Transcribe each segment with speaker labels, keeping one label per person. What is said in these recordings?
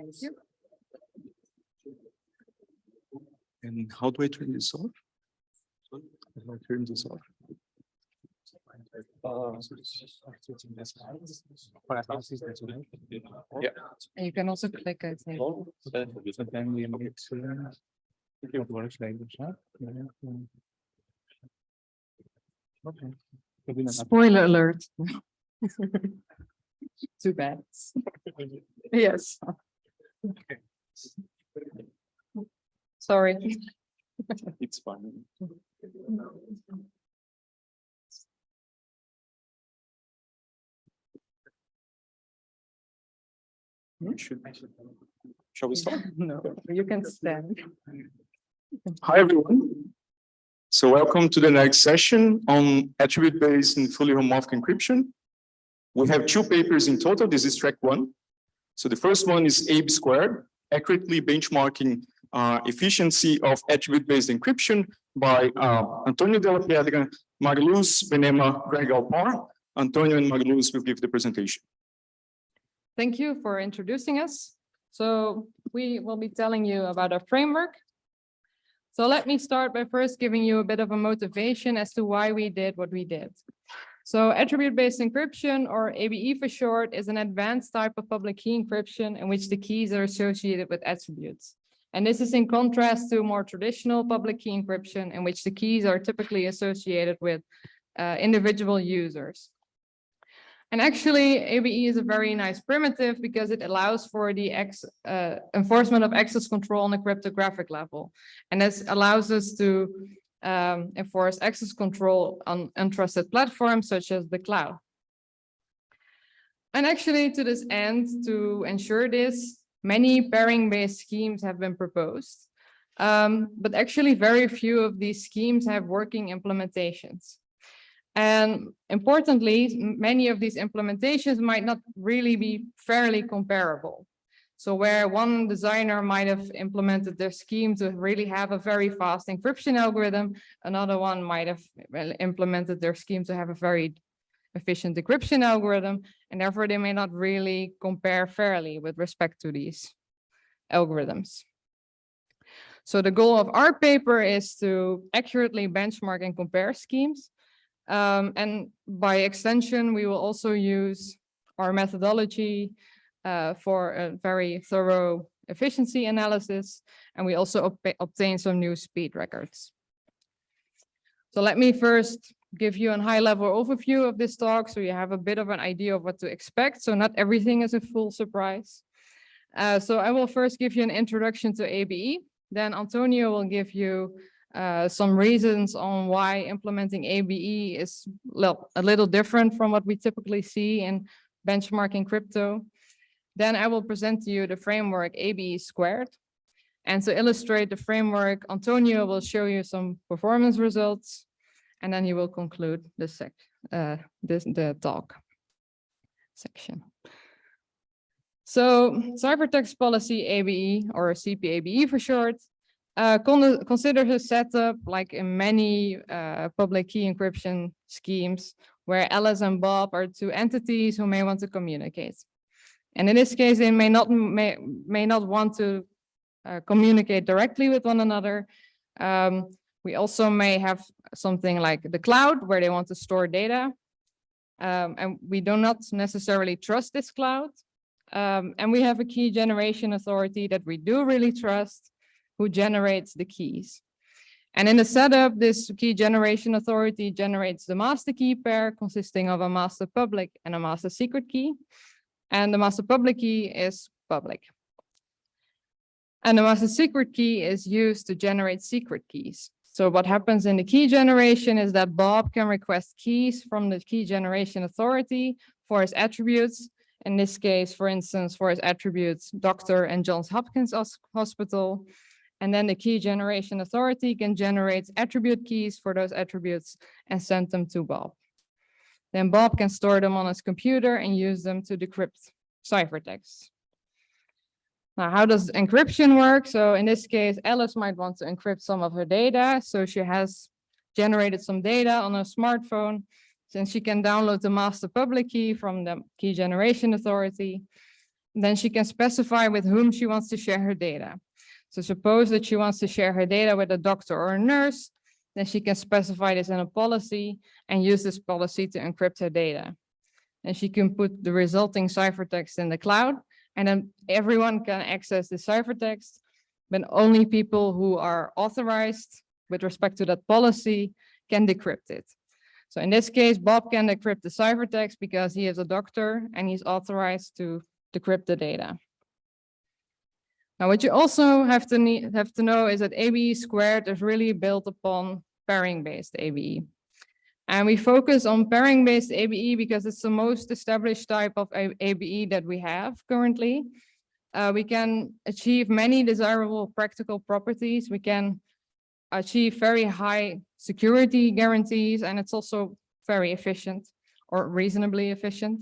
Speaker 1: Thank you.
Speaker 2: And how do I turn this off? How do I turn this off? Yeah.
Speaker 1: And you can also click it.
Speaker 2: So then we need to. It works like this, huh? Okay.
Speaker 1: Spoiler alert. Too bad. Yes. Sorry.
Speaker 2: It's fine. Shall we start?
Speaker 1: No, you can stand.
Speaker 2: Hi, everyone. So welcome to the next session on attribute-based and fully homomorphic encryption. We have two papers in total. This is track one. So the first one is AB squared, accurately benchmarking efficiency of attribute-based encryption by Antonio de la Piedra, Magluz, Benema, Greg Alpar. Antonio and Magluz will give the presentation.
Speaker 1: Thank you for introducing us. So we will be telling you about our framework. So let me start by first giving you a bit of a motivation as to why we did what we did. So attribute-based encryption, or ABE for short, is an advanced type of public key encryption in which the keys are associated with attributes. And this is in contrast to more traditional public key encryption in which the keys are typically associated with individual users. And actually, ABE is a very nice primitive because it allows for the enforcement of access control on a cryptographic level. And this allows us to enforce access control on untrusted platforms such as the cloud. And actually, to this end, to ensure this, many pairing-based schemes have been proposed. But actually, very few of these schemes have working implementations. And importantly, many of these implementations might not really be fairly comparable. So where one designer might have implemented their scheme to really have a very fast encryption algorithm, another one might have implemented their scheme to have a very efficient decryption algorithm, and therefore they may not really compare fairly with respect to these algorithms. So the goal of our paper is to accurately benchmark and compare schemes. And by extension, we will also use our methodology for a very thorough efficiency analysis, and we also obtain some new speed records. So let me first give you a high-level overview of this talk so you have a bit of an idea of what to expect. So not everything is a full surprise. So I will first give you an introduction to ABE. Then Antonio will give you some reasons on why implementing ABE is a little different from what we typically see in benchmarking crypto. Then I will present to you the framework ABE squared. And to illustrate the framework, Antonio will show you some performance results, and then he will conclude the talk section. So ciphertext policy ABE, or CPABE for short, considers a setup like in many public key encryption schemes where Alice and Bob are two entities who may want to communicate. And in this case, they may not want to communicate directly with one another. We also may have something like the cloud where they want to store data. And we do not necessarily trust this cloud. And we have a key generation authority that we do really trust, who generates the keys. And in the setup, this key generation authority generates the master key pair consisting of a master public and a master secret key. And the master public key is public. And the master secret key is used to generate secret keys. So what happens in the key generation is that Bob can request keys from the key generation authority for his attributes. In this case, for instance, for his attributes, Dr. and Johns Hopkins Hospital. And then the key generation authority can generate attribute keys for those attributes and send them to Bob. Then Bob can store them on his computer and use them to decrypt ciphertext. Now, how does encryption work? So in this case, Alice might want to encrypt some of her data. So she has generated some data on her smartphone. Then she can download the master public key from the key generation authority. then she can specify with whom she wants to share her data. So suppose that she wants to share her data with a doctor or a nurse, then she can specify this in a policy and use this policy to encrypt her data. And she can put the resulting ciphertext in the cloud, and then everyone can access the ciphertext, but only people who are authorized with respect to that policy can decrypt it. So in this case, Bob can decrypt the ciphertext because he is a doctor and he's authorized to decrypt the data. Now, what you also have to know is that ABE squared is really built upon pairing-based ABE. And we focus on pairing-based ABE because it's the most established type of ABE that we have currently. We can achieve many desirable practical properties. We can achieve very high security guarantees, and it's also very efficient or reasonably efficient.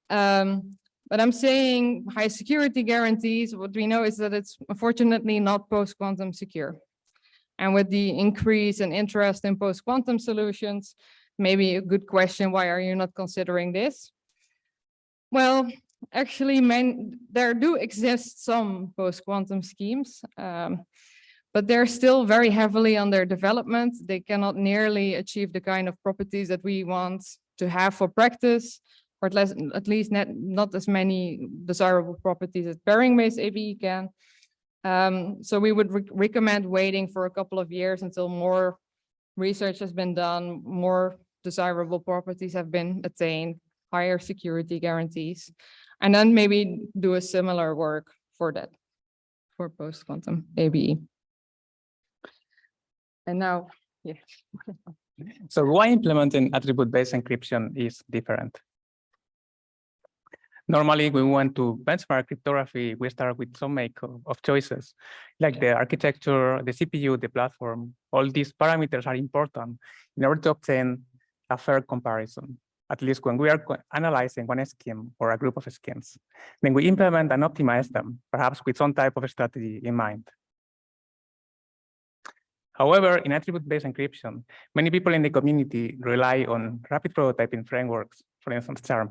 Speaker 1: But I'm saying high security guarantees, what we know is that it's unfortunately not post-quantum secure. And with the increase in interest in post-quantum solutions, maybe a good question, why are you not considering this? Well, actually, there do exist some post-quantum schemes, but they're still very heavily under development. They cannot nearly achieve the kind of properties that we want to have for practice, or at least not as many desirable properties as pairing-based ABE can. So we would recommend waiting for a couple of years until more research has been done, more desirable properties have been attained, higher security guarantees, and then maybe do a similar work for that, for post-quantum ABE. And now, yeah.
Speaker 3: So why implementing attribute-based encryption is different? Normally, when we want to benchmark cryptography, we start with some make of choices, like the architecture, the CPU, the platform. All these parameters are important in order to obtain a fair comparison, at least when we are analyzing one scheme or a group of schemes. Then we implement and optimize them, perhaps with some type of strategy in mind. However, in attribute-based encryption, many people in the community rely on rapid prototyping frameworks, for instance, Charm.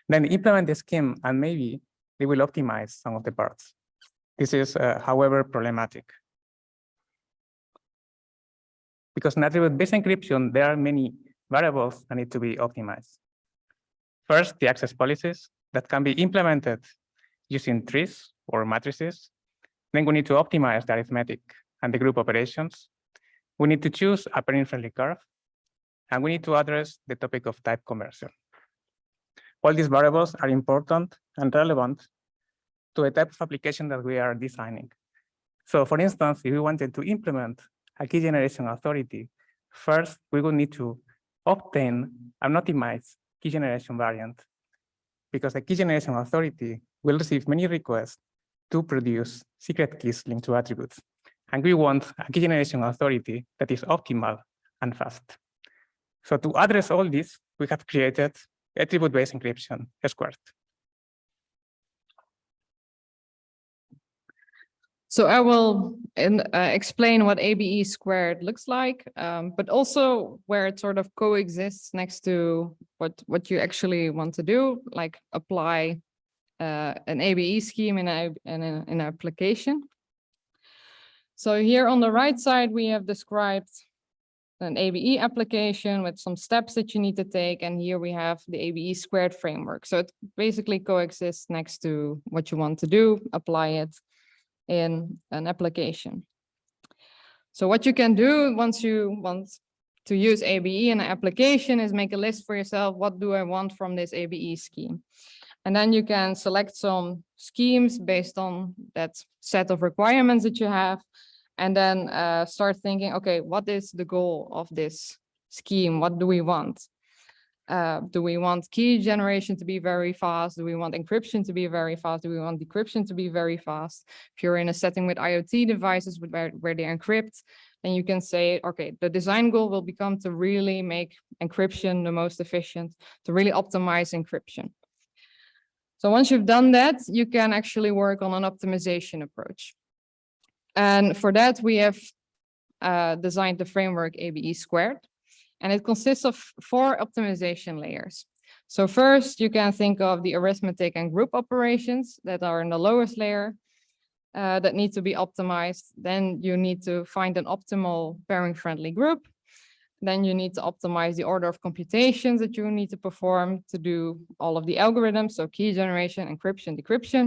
Speaker 3: Then implement the scheme and maybe they will optimize some of the parts. This is, however, problematic. Because in attribute-based encryption, there are many variables that need to be optimized. First, the access policies that can be implemented using trees or matrices. Then we need to optimize the arithmetic and the group operations. We need to choose a pairing-friendly curve, and we need to address the topic of type conversion. All these variables are important and relevant to a type of application that we are designing. So for instance, if we wanted to implement a key generation authority, first we will need to obtain an optimized key generation variant, because the key generation authority will receive many requests to produce secret keys linked to attributes. And we want a key generation authority that is optimal and fast. So to address all this, we have created attribute-based encryption squared.
Speaker 1: So I will explain what ABE squared looks like, but also where it sort of coexists next to what you actually want to do, like apply an ABE scheme in an application. So here on the right side, we have described an ABE application with some steps that you need to take. And here we have the ABE squared framework. So it basically coexists next to what you want to do, apply it in an application. So what you can do once you want to use ABE in an application is make a list for yourself. What do I want from this ABE scheme? And then you can select some schemes based on that set of requirements that you have. And then start thinking, okay, what is the goal of this scheme? What do we want? Do we want key generation to be very fast? Do we want encryption to be very fast? Do we want decryption to be very fast? If you're in a setting with IoT devices where they encrypt, then you can say, okay, the design goal will become to really make encryption the most efficient, to really optimize encryption. So once you've done that, you can actually work on an optimization approach. And for that, we have designed the framework ABE squared, and it consists of 4 optimization layers. So first, you can think of the arithmetic and group operations that are in the lowest layer that need to be optimized. Then you need to find an optimal pairing-friendly group. Then you need to optimize the order of computations that you need to perform to do all of the algorithms, so key generation, encryption, decryption.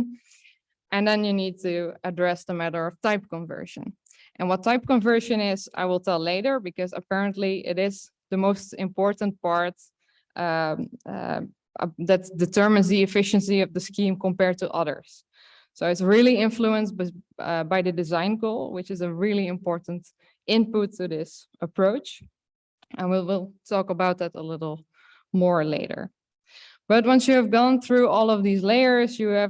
Speaker 1: And then you need to address the matter of type conversion. And what type conversion is, I will tell later, because apparently it is the most important part that determines the efficiency of the scheme compared to others. So it's really influenced by the design goal, which is a really important input to this approach. And we'll talk about that a little more later. But once you have gone through all of these layers, you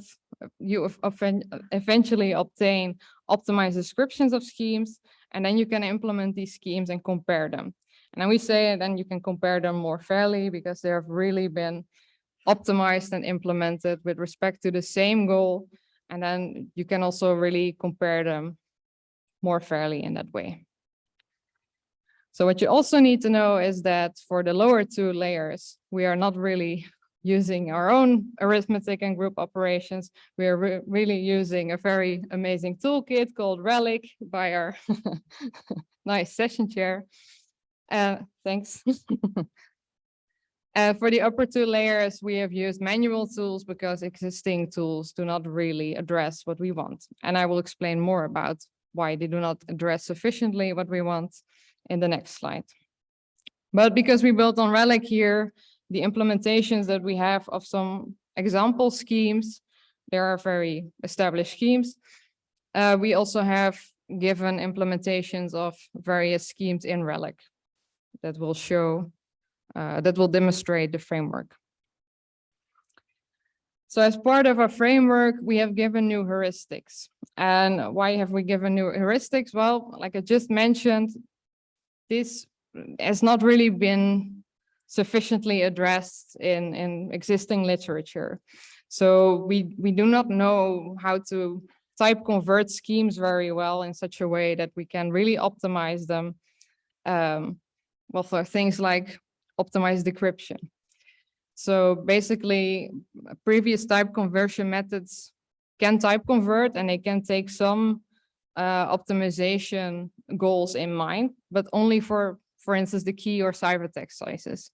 Speaker 1: eventually obtain optimized descriptions of schemes, and then you can implement these schemes and compare them. And then we say then you can compare them more fairly because they have really been optimized and implemented with respect to the same goal. And then you can also really compare them more fairly in that way. So what you also need to know is that for the lower two layers, we are not really using our own arithmetic and group operations. We are really using a very amazing toolkit called Relic by our nice session chair. Thanks. For the upper two layers, we have used manual tools because existing tools do not really address what we want. And I will explain more about why they do not address sufficiently what we want in the next slide. But because we built on Relic here, the implementations that we have of some example schemes, there are very established schemes. We also have given implementations of various schemes in Relic that will show, that will demonstrate the framework. So as part of our framework, we have given new heuristics. And why have we given new heuristics? Well, like I just mentioned, this has not really been sufficiently addressed in existing literature. So we do not know how to type convert schemes very well in such a way that we can really optimize them. Well, for things like optimized decryption. So basically, previous type conversion methods can type convert and they can take some optimization goals in mind, but only for instance, the key or ciphertext sizes.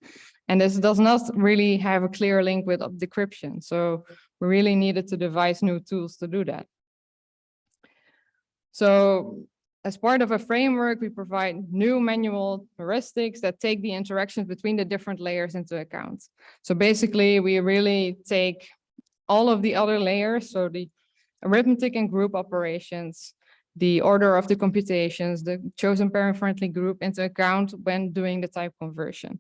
Speaker 1: And this does not really have a clear link with decryption. So we really needed to devise new tools to do that. So as part of a framework, we provide new manual heuristics that take the interactions between the different layers into account. So basically, we really take all of the other layers, so the arithmetic and group operations, the order of the computations, the chosen parent-friendly group into account when doing the type conversion.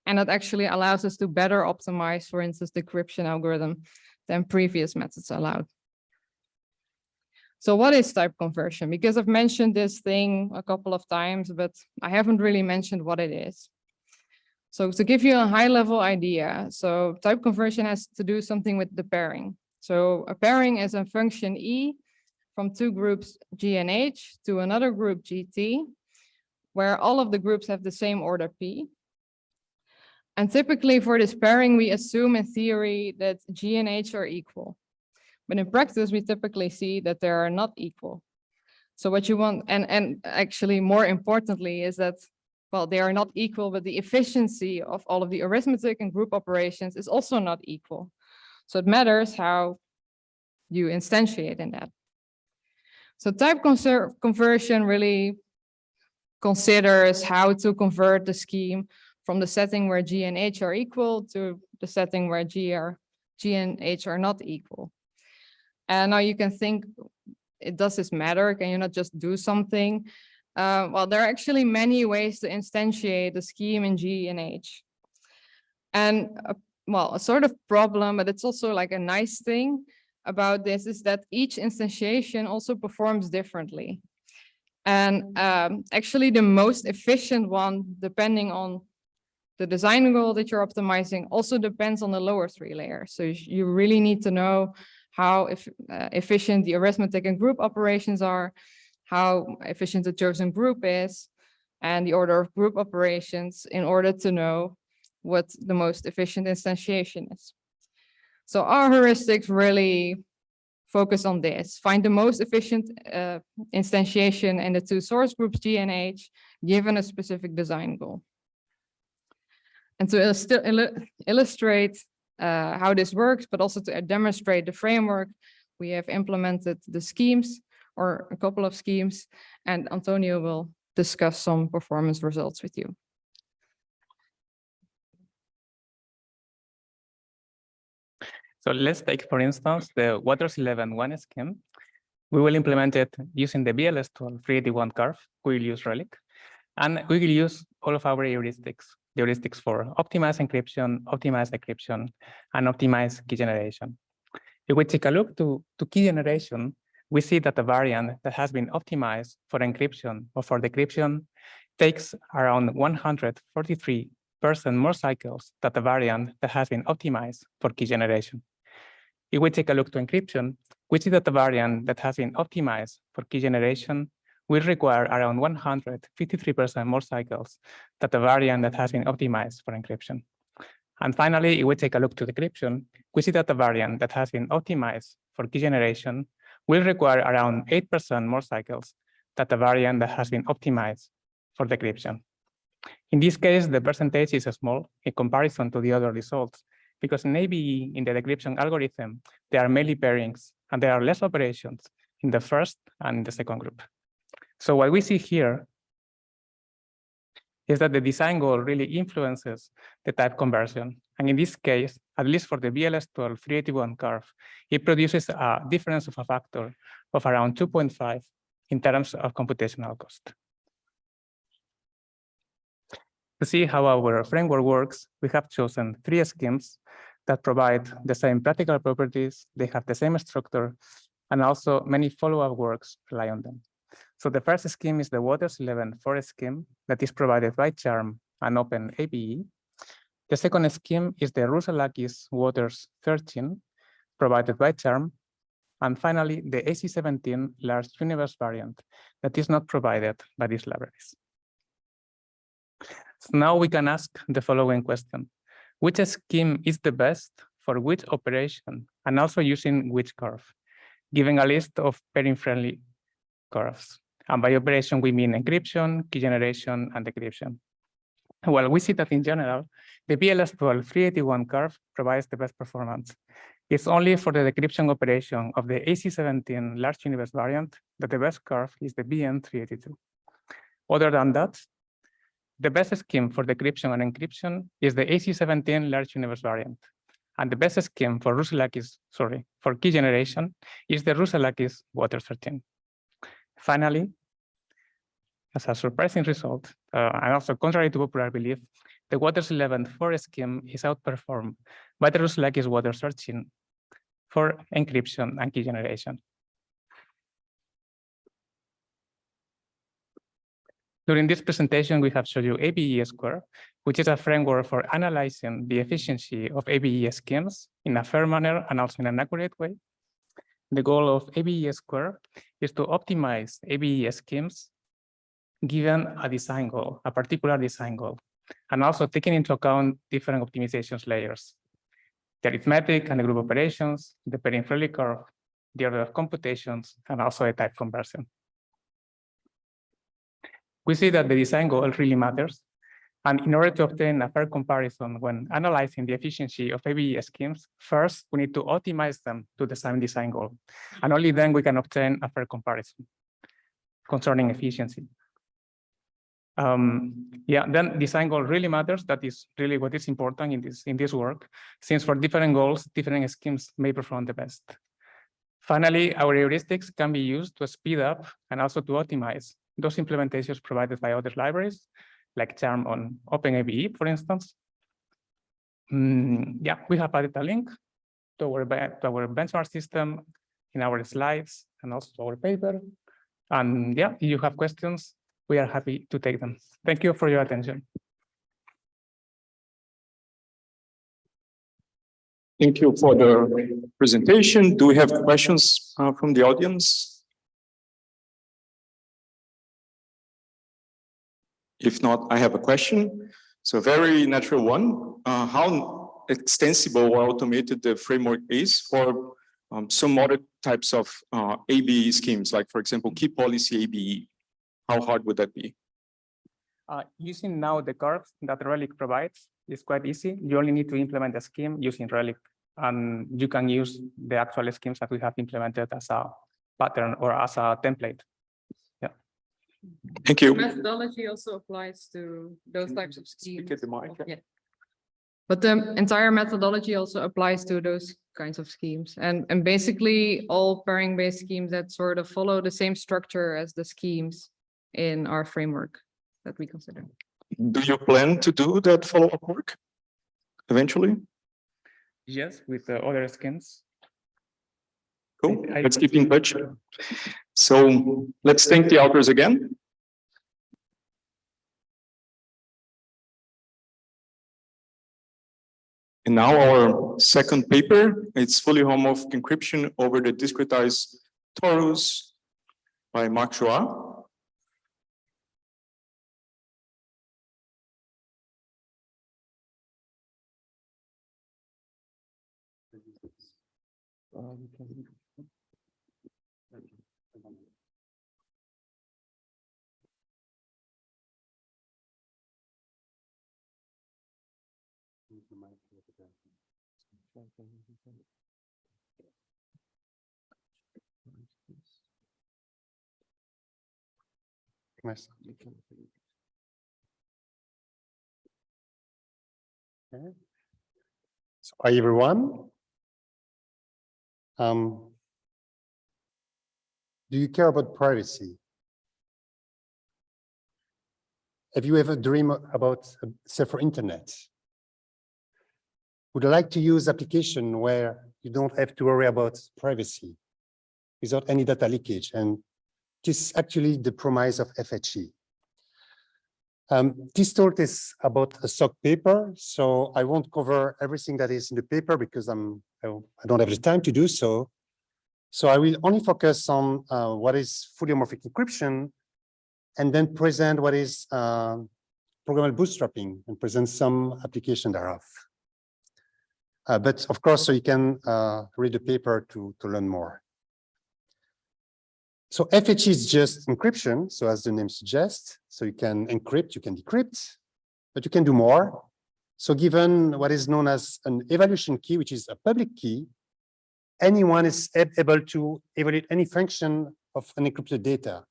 Speaker 1: And that actually allows us to better optimize, for instance, the decryption algorithm than previous methods allowed. So what is type conversion? Because I've mentioned this thing a couple of times, but I haven't really mentioned what it is. So to give you a high-level idea, so type conversion has to do something with the pairing. So a pairing is a function E from two groups G and H to another group GT, where all of the groups have the same order P. And typically for this pairing, we assume in theory that G and H are equal. But in practice, we typically see that they are not equal. So what you want, and actually more importantly, is that, well, they are not equal, but the efficiency of all of the arithmetic and group operations is also not equal. So it matters how you instantiate in that. So type conversion really considers how to convert the scheme from the setting where G and H are equal to the setting where G and H are not equal. And now you can think, does this matter? Can you not just do something? Well, there are actually many ways to instantiate the scheme in G and H. And well, a sort of problem, but it's also like a nice thing about this is that each instantiation also performs differently. And actually the most efficient one, depending on the design goal that you're optimizing, also depends on the lower three layers. So you really need to know how efficient the arithmetic and group operations are, how efficient the chosen group is, and the order of group operations in order to know what the most efficient instantiation is. So our heuristics really focus on this, find the most efficient instantiation in the two source groups G and H, given a specific design goal. And to illustrate how this works, but also to demonstrate the framework, we have implemented the schemes, or a couple of schemes, and Antonio will discuss some performance results with you.
Speaker 3: So let's take, for instance, the Waters 11.1 scheme. We will implement it using the BLS12 381 curve. We will use Relic, and we will use all of our heuristics. The heuristics for optimized encryption, optimized decryption, and optimized key generation. If we take a look to key generation, we see that the variant that has been optimized for encryption or for decryption takes around 143% more cycles than the variant that has been optimized for key generation. If we take a look to encryption, we see that the variant that has been optimized for key generation will require around 153% more cycles than the variant that has been optimized for encryption. And finally, if we take a look to decryption, we see that the variant that has been optimized for key generation will require around 8% more cycles than the variant that has been optimized for decryption. In this case, the percentage is small in comparison to the other results, because in ABE, in the decryption algorithm, there are mainly pairings, and there are less operations in the first and the second group. So what we see here is that the design goal really influences the type conversion. And in this case, at least for the BLS12 381 curve, it produces a difference of a factor of around 2.5 in terms of computational cost. To see how our framework works, we have chosen 3 schemes that provide the same practical properties, they have the same structure, and also many follow-up works rely on them. So the first scheme is the Waters 11.4 scheme that is provided by Charm and OpenABE. The second scheme is the Roussellakis Waters 13 provided by Charm. And finally, the AC17 large universe variant that is not provided by these libraries. So now we can ask the following question. Which scheme is the best for which operation, and also using which curve? Giving a list of pairing-friendly curves. And by operation, we mean encryption, key generation, and decryption. Well, we see that in general, the BLS12 381 curve provides the best performance. It's only for the decryption operation of the AC17 large universe variant that the best curve is the BN382. Other than that, the best scheme for decryption and encryption is the AC17 large universe variant. And the best scheme for for key generation is the Roussellakis Waters 13. Finally, as a surprising result, and also contrary to popular belief, the Waters 11.4 scheme is outperformed by the Roussellakis Waters 13 for encryption and key generation. During this presentation, we have shown you ABE Square, which is a framework for analyzing the efficiency of ABE schemes in a fair manner and also in an accurate way. The goal of ABE Square is to optimize ABE schemes given a design goal, a particular design goal, and also taking into account different optimization layers, the arithmetic and the group operations, the pairing-friendly curve, the order of computations, and also a type conversion. We see that the design goal really matters. And in order to obtain a fair comparison when analyzing the efficiency of ABE schemes, first, we need to optimize them to the same design goal. And only then we can obtain a fair comparison concerning efficiency. Then design goal really matters. That is really what is important in this work, since for different goals, different schemes may perform the best. Finally, our heuristics can be used to speed up and also to optimize those implementations provided by other libraries, like Charm on OpenABE, for instance. We have added a link to our benchmark system in our slides and also to our paper. And if you have questions, we are happy to take them. Thank you for your attention.
Speaker 2: Thank you for the presentation. Do we have questions from the audience? If not, I have a question. So a very natural one. How extensible or automated the framework is for some other types of ABE schemes, like for example, key policy ABE. How hard would that be?
Speaker 3: Using now the curves that Relic provides is quite easy. You only need to implement a scheme using Relic, and you can use the actual schemes that we have implemented as a pattern or as a template. Yeah.
Speaker 2: Thank you.
Speaker 1: Methodology also applies to those types of schemes.
Speaker 2: Speak at the mic.
Speaker 1: Yeah. But the entire methodology also applies to those kinds of schemes. And basically all pairing-based schemes that sort of follow the same structure as the schemes in our framework that we consider.
Speaker 2: Do you plan to do that follow-up work eventually?
Speaker 3: Yes, with the other schemes.
Speaker 2: Cool. Let's keep in touch. So let's thank the authors again. And now our second paper, it's fully homomorphic encryption over the discretized torus by Marc Joa.
Speaker 4: Okay. So, hi everyone. Do you care about privacy? Have you ever dreamed about a safer internet? Would you like to use application where you don't have to worry about privacy without any data leakage? And this is actually the promise of FHE. This talk is about a SOC paper, so I won't cover everything that is in the paper because I don't have the time to do so. So I will only focus on what is fully homomorphic encryption, and then present what is programmable bootstrapping and present some application thereof. But of course, so you can read the paper to learn more. So FHE is just encryption. So as the name suggests, so you can encrypt, you can decrypt, but you can do more. So given what is known as an evaluation key, which is a public key, anyone is able to evaluate any function of unencrypted data.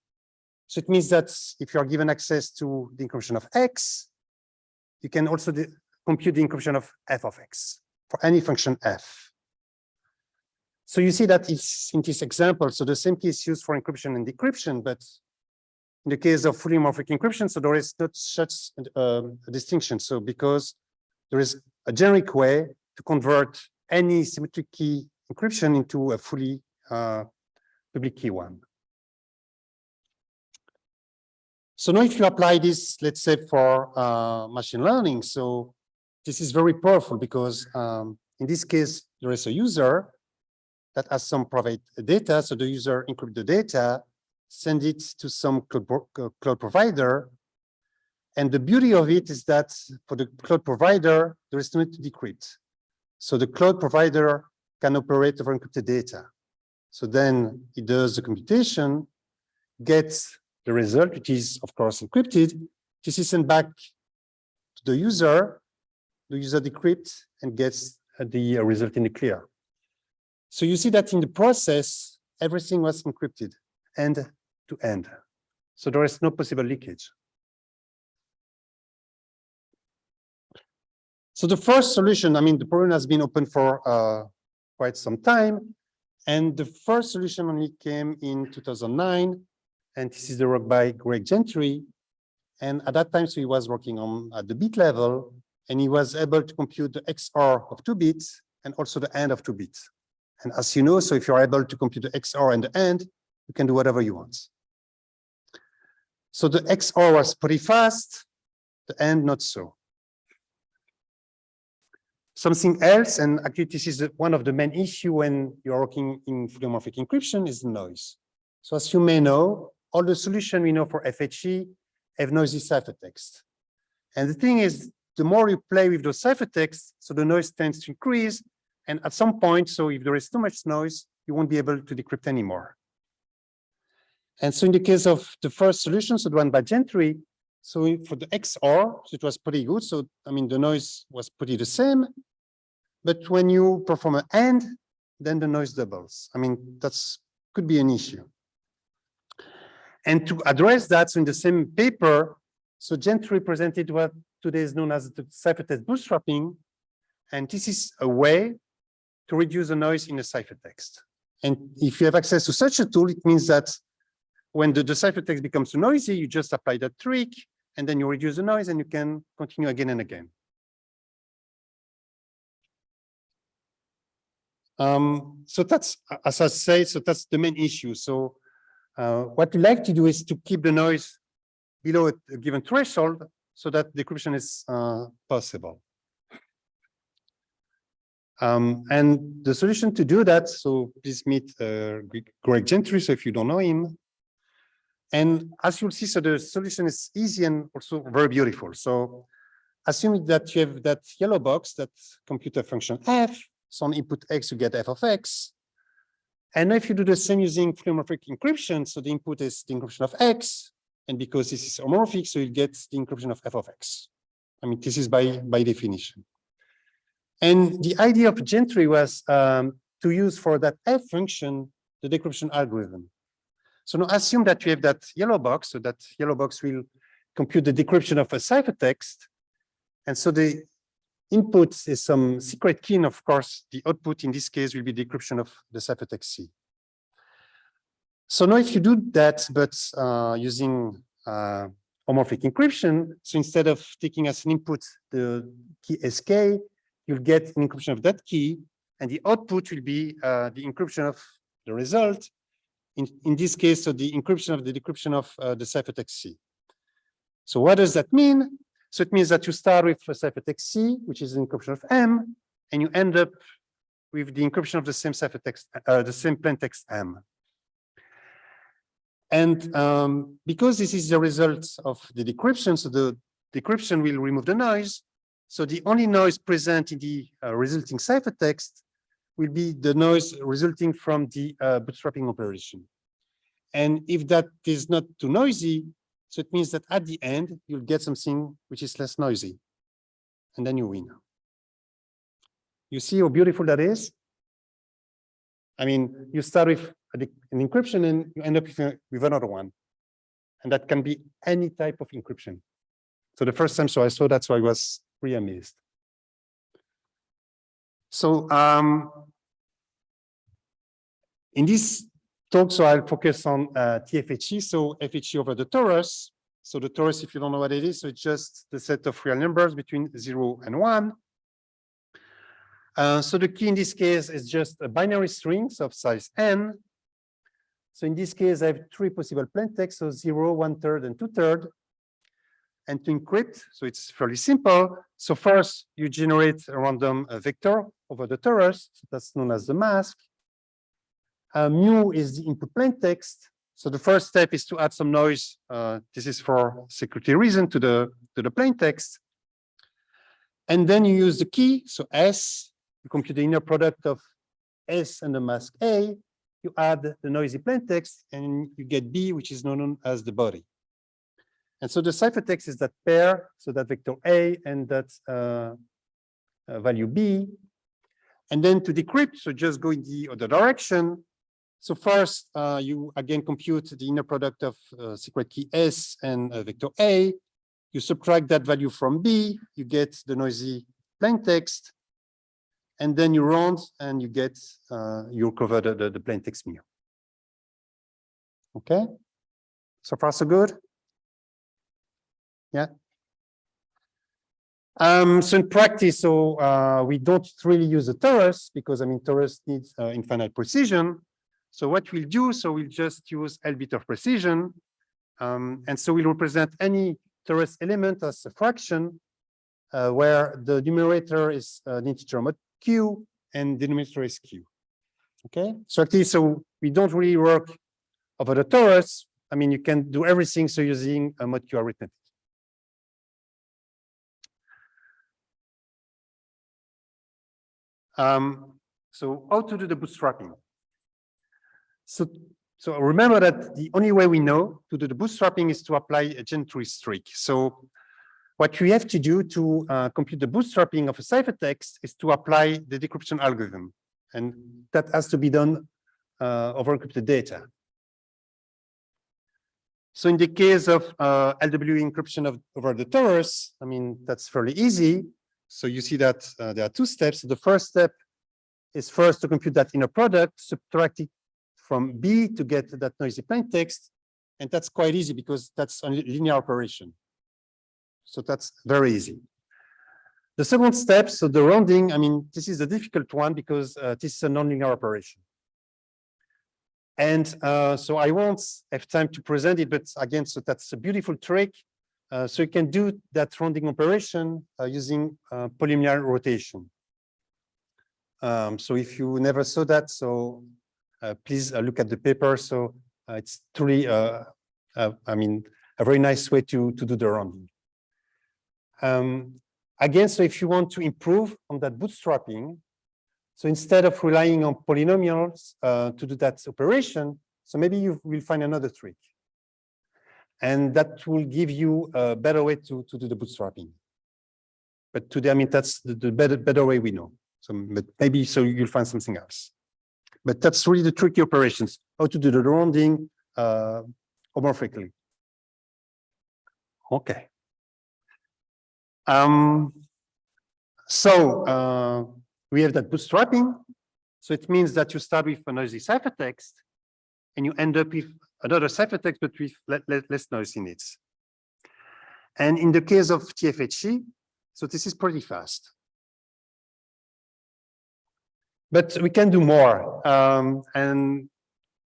Speaker 4: So it means that if you are given access to the encryption of X, you can also compute the encryption of f of X for any function f. So you see that it's in this example, so the same key is used for encryption and decryption, but in the case of fully homomorphic encryption, so there is not such a distinction. So because there is a generic way to convert any symmetric key encryption into a fully public key one. So now if you apply this, let's say for machine learning, so this is very powerful because in this case, there is a user that has some private data. So the user encrypt the data, send it to some cloud provider. And the beauty of it is that for the cloud provider, there is no need to decrypt. So the cloud provider can operate over encrypted data. So then it does the computation, gets the result, which is of course encrypted. This is sent back to the user decrypts and gets the result in the clear. So you see that in the process, everything was encrypted end to end. So there is no possible leakage. So the first solution, I mean, the problem has been open for quite some time. And the first solution only came in 2009. And this is the work by Greg Gentry. And at that time, so he was working on at the bit level, and he was able to compute the XOR of 2 bits and also the AND of 2 bits. And as you know, so if you're able to compute the XOR and the AND, you can do whatever you want. So the XOR was pretty fast, the AND not so. Something else, and actually this is one of the main issues when you're working in fully homomorphic encryption, is the noise. So as you may know, all the solutions we know for FHE have noisy ciphertext. And the thing is, the more you play with those ciphertexts, so the noise tends to increase. And at some point, so if there is too much noise, you won't be able to decrypt anymore. And so in the case of the first solution, so the one by Gentry, so for the XOR, so it was pretty good. So, I mean, the noise was pretty the same. But when you perform an AND, then the noise doubles. I mean, that's could be an issue. And to address that, so in the same paper, so Gentry presented what today is known as the ciphertext bootstrapping. And this is a way to reduce the noise in a ciphertext. And if you have access to such a tool, it means that when the ciphertext becomes too noisy, you just apply that trick, and then you reduce the noise, and you can continue again and again. So that's, as I say, so that's the main issue. So what we like to do is to keep the noise below a given threshold so that decryption is possible. And the solution to do that, so please meet Greg Gentry, so if you don't know him. And as you'll see, so the solution is easy and also very beautiful. So assuming that you have that yellow box, that computer function f, so on input x, you get f of x. And if you do the same using homomorphic encryption, so the input is the encryption of x, and because this is homomorphic, so you get the encryption of f of x. I mean, this is by definition. And the idea of Gentry was to use for that f function the decryption algorithm. So now assume that you have that yellow box, so that yellow box will compute the decryption of a ciphertext. And so the input is some secret key, and of course, the output in this case will be the decryption of the ciphertext C. So now if you do that, but using homomorphic encryption, so instead of taking as an input the key SK, you'll get an encryption of that key, and the output will be the encryption of the result. In this case, so the encryption of the decryption of the ciphertext C. So what does that mean? So it means that you start with a ciphertext C, which is an encryption of M, and you end up with the encryption of the same ciphertext, the same plaintext M. And because this is the result of the decryption, so the decryption will remove the noise. So the only noise present in the resulting ciphertext will be the noise resulting from the bootstrapping operation. And if that is not too noisy, so it means that at the end, you'll get something which is less noisy, and then you win. You see how beautiful that is? I mean, you start with an encryption and you end up with another one. And that can be any type of encryption. So the first time so I saw that, so I was really amazed. So in this talk, so I'll focus on TFHE, so FHE over the torus. So the torus, if you don't know what it is, so it's just the set of real numbers between 0 and 1. So the key in this case is just a binary strings of size n. So in this case, I have 3 possible plaintexts, so 0, 1/3, and 2/3. And to encrypt, so it's fairly simple. So first, you generate a random vector over the torus, so that's known as the mask. Mu is the input plaintext. So the first step is to add some noise. This is for security reason to the plaintext. And then you use the key, so S, you compute the inner product of S and the mask A, you add the noisy plaintext, and you get B, which is known as the body. And so the ciphertext is that pair, so that vector A and that value B. And then to decrypt, so just go in the other direction. So first, you again compute the inner product of secret key S and vector A. You subtract that value from B, you get the noisy plaintext, and then you round and you get, you recover the plaintext mu. Okay, so far so good? Yeah. So in practice, so we don't really use a torus because I mean torus needs infinite precision. So what we'll do, so we'll just use L bit of precision, and so we'll represent any torus element as a fraction, where the numerator is an integer mod q and the denominator is q. Okay, so actually, so we don't really work over the torus. I mean, you can do everything so using a mod q arithmetic. So how to do the bootstrapping? So remember that the only way we know to do the bootstrapping is to apply a gentry streak. So what we have to do to compute the bootstrapping of a ciphertext is to apply the decryption algorithm. And that has to be done over encrypted data. So in the case of LWE encryption over the torus, I mean, that's fairly easy. So you see that there are two steps. The first step is first to compute that inner product, subtract it from B to get that noisy plain text. And that's quite easy because that's a linear operation. So that's very easy. The second step, so the rounding, I mean, this is a difficult one because this is a nonlinear operation. And so I won't have time to present it, but again, so that's a beautiful trick. So you can do that rounding operation using polynomial rotation. So if you never saw that, so please look at the paper. So it's truly, I mean, a very nice way to do the rounding. Again, so if you want to improve on that bootstrapping, so instead of relying on polynomials to do that operation, so maybe you will find another trick. And that will give you a better way to do the bootstrapping. But today, I mean, that's the better way we know. So but maybe so you'll find something else. But that's really the tricky operations, how to do the rounding homomorphically. Okay. We have that bootstrapping. So it means that you start with a noisy ciphertext and you end up with another ciphertext, but with less noise in it. And in the case of TFHE, so this is pretty fast. But we can do more. And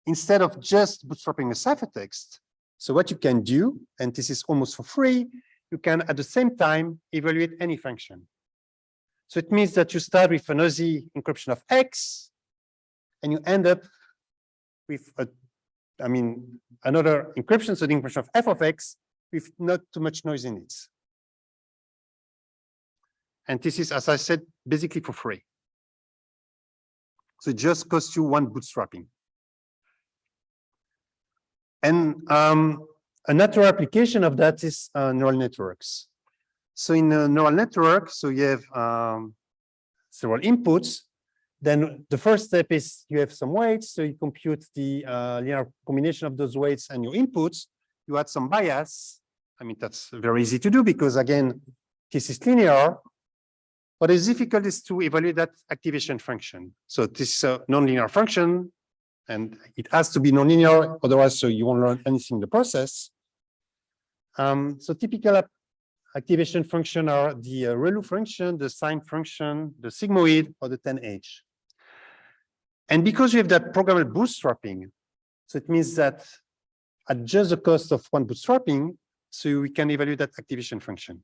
Speaker 4: instead of just bootstrapping a ciphertext, so what you can do, and this is almost for free, you can at the same time evaluate any function. So it means that you start with a noisy encryption of X, and you end up with another encryption, so the encryption of f of X, with not too much noise in it. And this is, as I said, basically for free. So it just costs you one bootstrapping. And another application of that is neural networks. So in a neural network, so you have several inputs. Then the first step is you have some weights. So you compute the linear combination of those weights and your inputs. You add some bias. I mean, that's very easy to do because, again, this is linear. What is difficult is to evaluate that activation function. So this is a nonlinear function, and it has to be nonlinear. Otherwise, so you won't learn anything in the process. So typical activation function are the ReLU function, the sine function, the sigmoid, or the 10H. And because you have that programmable bootstrapping, so it means that at just the cost of one bootstrapping, so we can evaluate that activation function.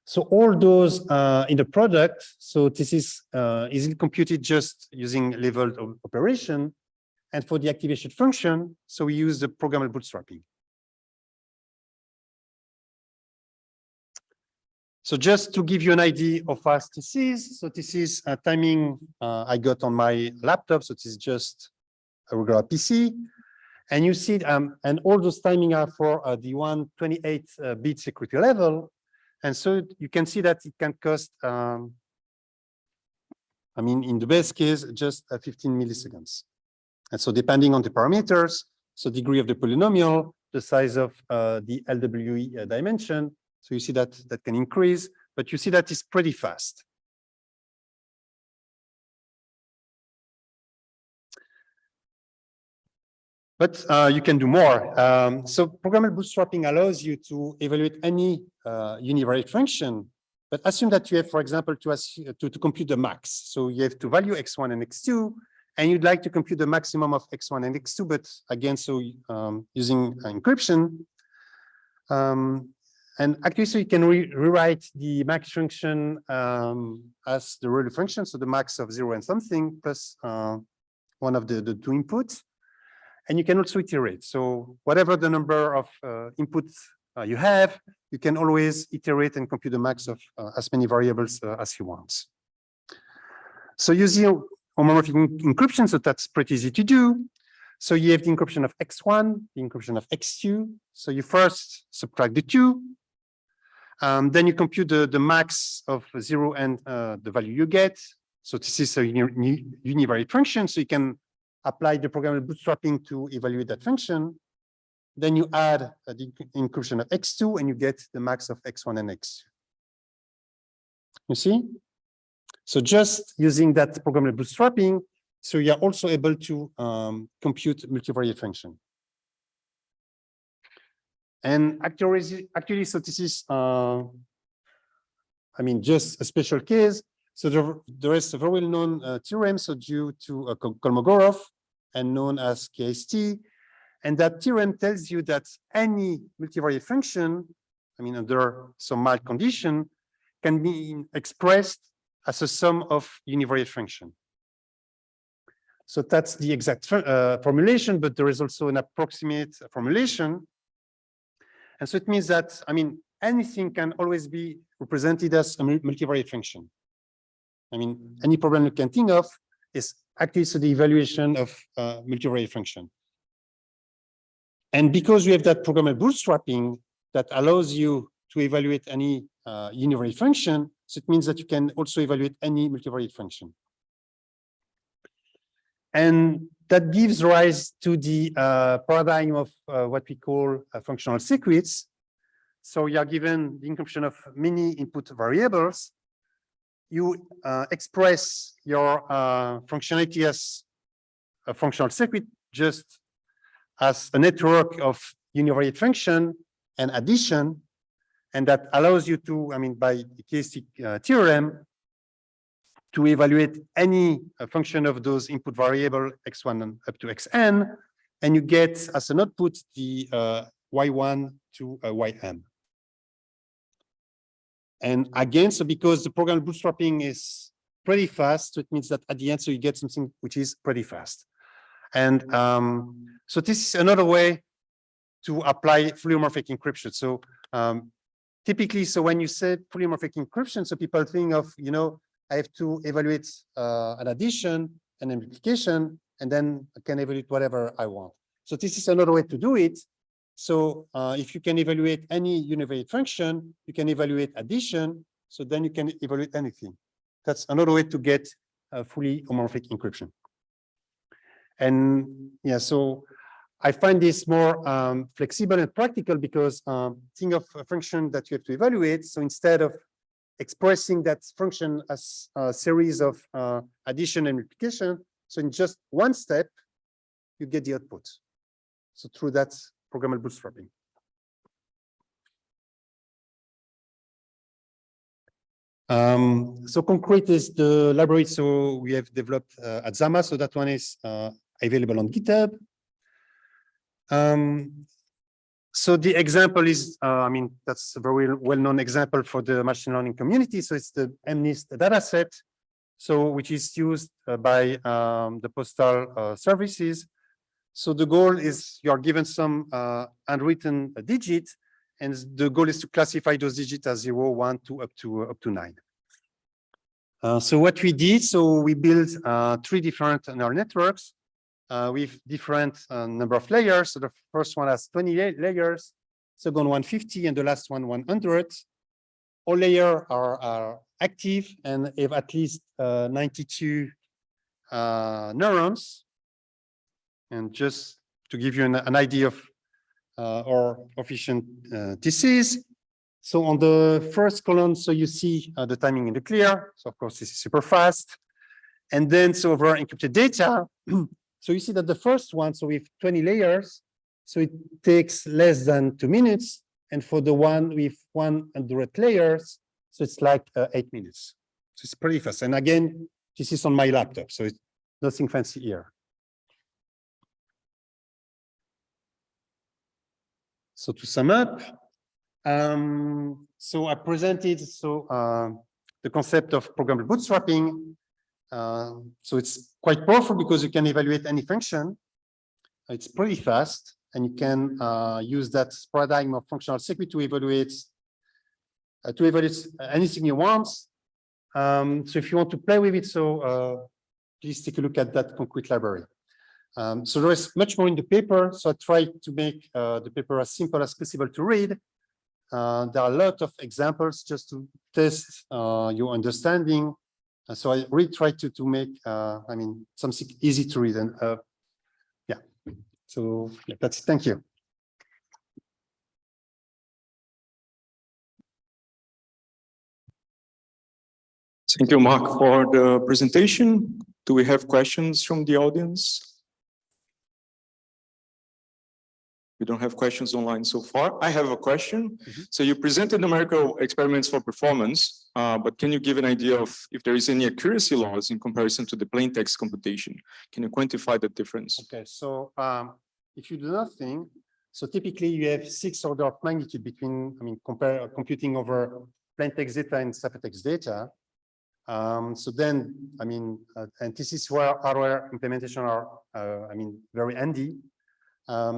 Speaker 4: So all those in the product, so this is easily computed just using leveled operation. And for the activation function, so we use the programmable bootstrapping. So just to give you an idea of how fast this is, so this is timing I got on my laptop. So this is just a regular PC. And you see, and all those timing are for the 128-bit security level. And so you can see that it can cost, I mean, in the best case, just 15 milliseconds. And so depending on the parameters, so degree of the polynomial, the size of the LWE dimension, so you see that that can increase, but you see that it's pretty fast. But you can do more. So programmable bootstrapping allows you to evaluate any univariate function, but assume that you have, for example, to compute the max. So you have to value x1 and x2, and you'd like to compute the maximum of x1 and x2, but again, so using encryption. And actually, so you can rewrite the max function as the ReLU function, so the max of 0 and something plus one of the two inputs. And you can also iterate. So whatever the number of inputs you have, you can always iterate and compute the max of as many variables as you want. So using homomorphic encryption, so that's pretty easy to do. So you have the encryption of x1, the encryption of x2. So you first subtract the two. Then you compute the max of 0 and the value you get. So this is a univariate function. So you can apply the programmable bootstrapping to evaluate that function. Then you add the encryption of x2 and you get the max of x1 and x2. You see? So just using that programmable bootstrapping, so you are also able to compute multivariate function. And actually, so this is, I mean, just a special case. So there is a very well-known theorem, so due to Kolmogorov and known as KST. And that theorem tells you that any multivariate function, I mean, under some mild condition, can be expressed as a sum of univariate function. So that's the exact formulation, but there is also an approximate formulation. And so it means that, I mean, anything can always be represented as a multivariate function. I mean, any problem you can think of is actually so the evaluation of multivariate function. And because we have that programmable bootstrapping that allows you to evaluate any univariate function, so it means that you can also evaluate any multivariate function. And that gives rise to the paradigm of what we call functional circuits. So you are given the encryption of many input variables. You express your functionality as a functional circuit just as a network of univariate function and addition. And that allows you to, I mean, by the KST theorem, to evaluate any function of those input variable x1 up to xn, and you get as an output the y1 to ym. And again, so because the program bootstrapping is pretty fast, so it means that at the end, so you get something which is pretty fast. And so this is another way to apply fully homomorphic encryption. So typically, so when you say fully homomorphic encryption, so people think of, you know, I have to evaluate an addition, an multiplication, and then I can evaluate whatever I want. So this is another way to do it. So if you can evaluate any univariate function, you can evaluate addition. So then you can evaluate anything. That's another way to get fully homomorphic encryption. And yeah, so I find this more flexible and practical because think of a function that you have to evaluate. So instead of expressing that function as a series of addition and multiplication, so in just one step, you get the output. So through that programmable bootstrapping. So concrete is the library. So we have developed at Zama. So that one is available on GitHub. So the example is, I mean, that's a very well-known example for the machine learning community. So it's the MNIST dataset, so which is used by the postal services. So the goal is you are given some unwritten digit, and the goal is to classify those digits as 0, 1, 2, up to 9. So what we did, so we built 3 different neural networks with different number of layers. So the first one has 20 layers, second one 50, and the last one 100. All layers are active and have at least 92 neurons. And just to give you an idea of how efficient this is. So on the first column, so you see the timing in the clear. So of course, this is super fast. And then so over encrypted data, so you see that the first one, so with 20 layers, so it takes less than 2 minutes. And for the one with 100 layers, so it's like 8 minutes. So it's pretty fast. And again, this is on my laptop, so it's nothing fancy here. So to sum up, so I presented the concept of programmable bootstrapping. So it's quite powerful because you can evaluate any function. It's pretty fast, and you can use that paradigm of functional circuit to evaluate anything you want. So if you want to play with it, please take a look at that concrete library. So there is much more in the paper. So I tried to make the paper as simple as possible to read. There are a lot of examples just to test your understanding. So I really tried to make, something easy to read. And yeah, so yeah, that's it. Thank you.
Speaker 2: Thank you, Mark, for the presentation. Do we have questions from the audience? We don't have questions online so far. I have a question. So you presented numerical experiments for performance, but can you give an idea of if there is any accuracy loss in comparison to the plain text computation? Can you quantify the difference?
Speaker 4: Okay, so if you do nothing, so typically you have 6 order of magnitude between, computing over plain text data and ciphertext data. So then, and this is where hardware implementation are, very handy.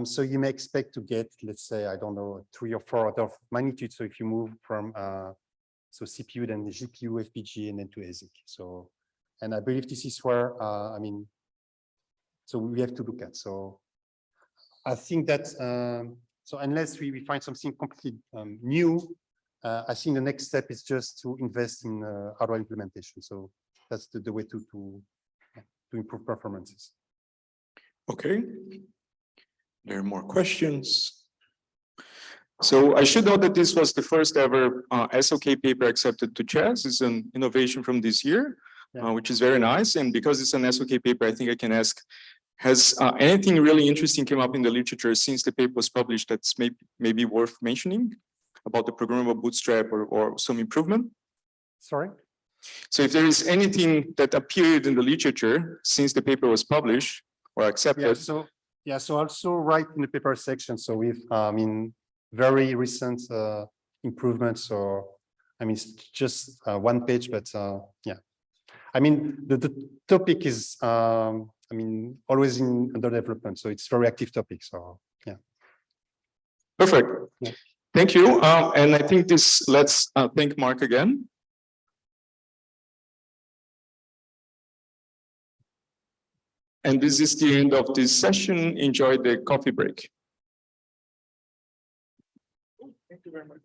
Speaker 4: So you may expect to get, let's say, I don't know, 3 or 4 order of magnitude. So if you move from so CPU, then the GPU, FPGA, and then to ASIC. So, and I believe this is where, so we have to look at. So I think that, so unless we find something completely new, I think the next step is just to invest in hardware implementation. So that's the way to improve performances.
Speaker 2: Okay. There are more questions. So I should note that this was the first ever SLK paper accepted to CHES. It's an innovation from this year, which is very nice. And because it's an SLK paper, I think I can ask, has anything really interesting come up in the literature since the paper was published that's maybe worth mentioning about the programmable bootstrap or some improvement?
Speaker 4: Sorry?
Speaker 2: So if there is anything that appeared in the literature since the paper was published or accepted.
Speaker 4: So also right in the paper section. So we've, very recent improvements. Or, it's just 1 page, but yeah. The topic is, always under development. So it's very active topic. So yeah.
Speaker 2: Perfect.
Speaker 4: Yeah.
Speaker 2: Thank you. And I think let's thank Mark again. And this is the end of this session. Enjoy the coffee break. Thank you very much.